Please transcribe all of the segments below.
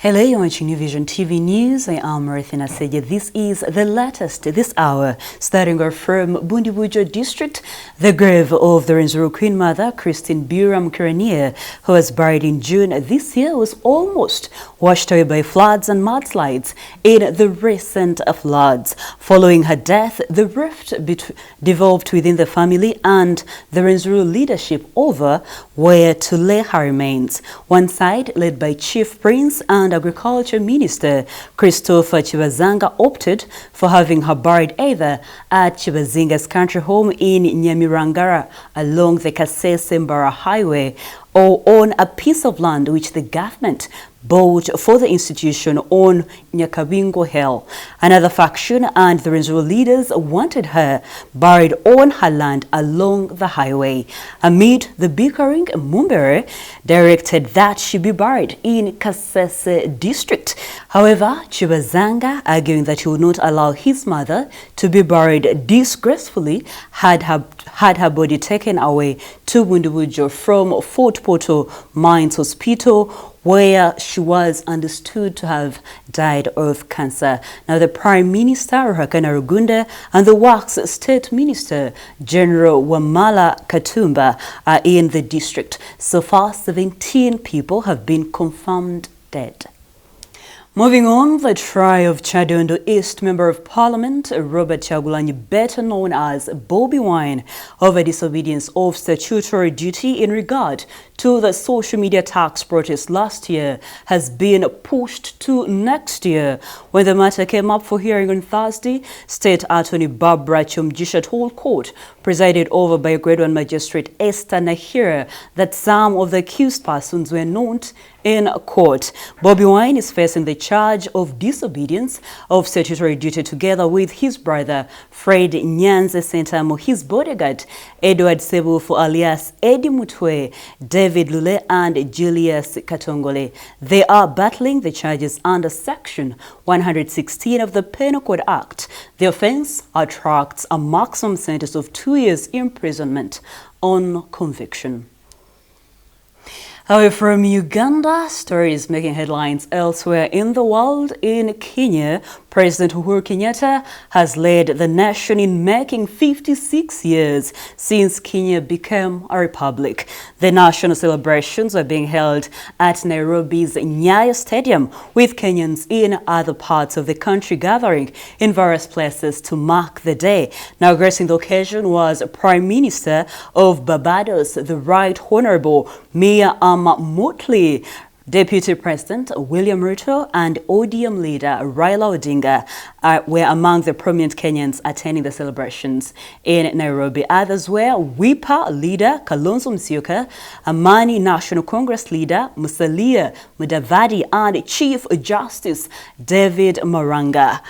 Hello, you're watching New Vision TV News. I am Marithina Seja. This is the latest this hour. Starting off from Bundibujo District, the grave of the Rwenzururu Queen Mother, Christine Biram Kirania, who was buried in June this year, was almost washed away by floods and mudslides in the recent floods. Following her death, the rift developed within the family and the Rwenzururu leadership over where to lay her remains. One side, led by Chief Prince and Agriculture Minister Christopher Chibazanga, opted for having her buried either at Chibazinga's country home in Nyamirangara along the Kasese-Mbara Highway or on a piece of land which the government bought for the institution on Nyakabingo Hill. Another faction and the Rwenzururu leaders wanted her buried on her land along the highway. Amid the bickering, Mumbere directed that she be buried in Kasese district. However, Chibazanga, arguing that he would not allow his mother to be buried disgracefully, had her body taken away to Bundibujo from Fort Portal Mines Hospital, where she was understood to have died of cancer. Now, the Prime Minister, Ruhakana Rugunda, and the Works State Minister, General Wamala Katumba, are in the district. So far, 17 people have been confirmed dead. Moving on, the trial of Chadondo East Member of Parliament Robert Chagulanyi, better known as Bobi Wine, over disobedience of statutory duty in regard to the social media tax protest last year, has been pushed to next year. When the matter came up for hearing on Thursday, State Attorney Barbara Chomjisha told court, presided over by Grade 1 Magistrate Esther Nahira, that some of the accused persons were not in court. Bobi Wine is facing the charge of disobedience of statutory duty together with his brother Fred Nyanze Sentamo, his bodyguard Edward Sebufu alias Eddie Mutwe, David Lule and Julius Katongole. They are battling the charges under Section 116 of the Penal Code Act. The offense attracts a maximum sentence of 2 years imprisonment on conviction. However, from Uganda, stories making headlines elsewhere in the world. In Kenya, President Uhuru Kenyatta has led the nation in making 56 years since Kenya became a republic. The national celebrations are being held at Nairobi's Nyayo Stadium, with Kenyans in other parts of the country gathering in various places to mark the day. Now, gracing the occasion was Prime Minister of Barbados, the Right Honorable Mia Motley. Deputy President William Ruto and ODM leader Raila Odinga were among the prominent Kenyans attending the celebrations in Nairobi. Others were WIPA leader Kalonzo Musyoka, Amani National Congress leader Musalia Mudavadi, and Chief Justice David Maranga.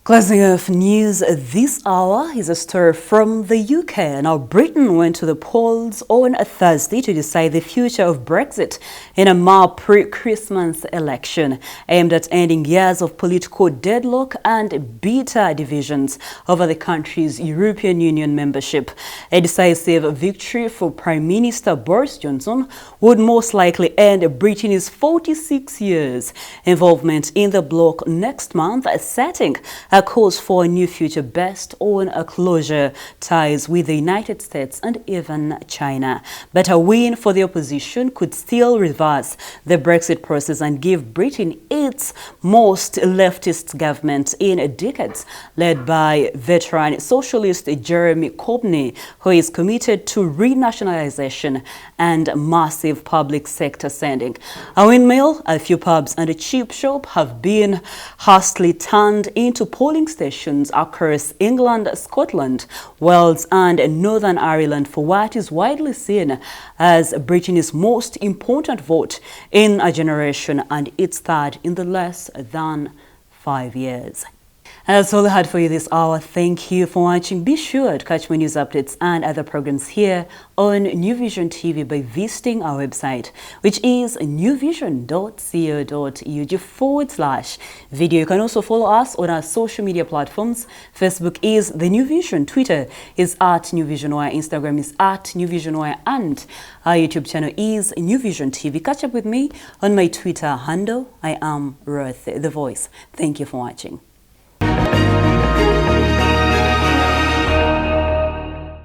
Closing off news this hour is a story from the UK. Now, Britain went to the polls on a Thursday to decide the future of Brexit in a more pre-Christmas election aimed at ending years of political deadlock and bitter divisions over the country's European Union membership. A decisive victory for Prime Minister Boris Johnson would most likely end Britain's 46 years involvement in the bloc next month, setting a course for a new future based on a closer ties with the United States and even China. But a win for the opposition could still reverse the Brexit process and give Britain its most leftist government in decades, led by veteran socialist Jeremy Corbyn, who is committed to renationalization and massive public sector spending. A windmill, a few pubs and a cheap shop have been hastily turned into polling stations across England, Scotland, Wales and Northern Ireland for what is widely seen as Britain's most important vote in a generation and its third in the less than 5 years. And that's all I had for you this hour. Thank you for watching. Be sure to catch my news updates and other programs here on New Vision TV by visiting our website, which is newvision.co.ug/video. You can also follow us on our social media platforms. Facebook is The New Vision, Twitter is @NewVisionY, Instagram is @NewVisionY, and our YouTube channel is New Vision TV. Catch up with me on my Twitter handle. I am Ruth, the voice. Thank you for watching.